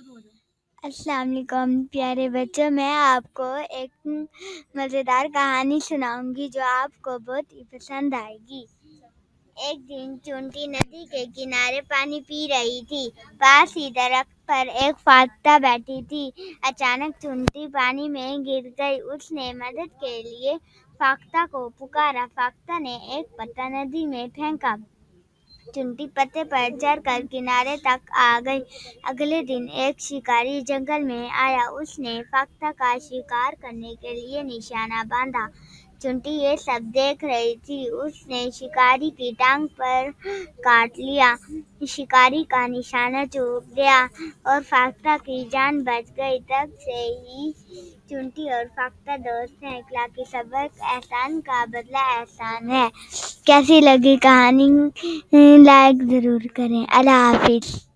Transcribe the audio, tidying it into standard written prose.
السلام علیکم پیارے بچوں، میں آپ کو ایک مزیدار کہانی سناؤں گی جو آپ کو بہت ہی پسند آئے گی۔ ایک دن چونٹی ندی کے کنارے پانی پی رہی تھی۔ پاس ہی درخت پر ایک فاختہ بیٹھی تھی۔ اچانک چونٹی پانی میں گر گئی۔ اس نے مدد کے لیے فاختہ کو پکارا۔ فاختہ نے ایک پتا ندی میں پھینکا۔ چونٹی پتے پر چڑھ کر کنارے تک آ گئی۔ اگلے دن ایک شکاری جنگل میں آیا۔ اس نے فاختہ کا شکار کرنے کے لیے نشانہ باندھا۔ چونٹی یہ سب دیکھ رہی تھی۔ اس نے شکاری کی ٹانگ پر کاٹ لیا۔ شکاری کا نشانہ چوک گیا اور فاختہ کی جان بچ گئی۔ تب سے ہی چونٹی اور فاختہ دوست ہیں۔ اخلاقی سبق: احسان کا بدلہ احسان ہے۔ کیسی لگی کہانی؟ لائک ضرور کریں۔ اللہ حافظ۔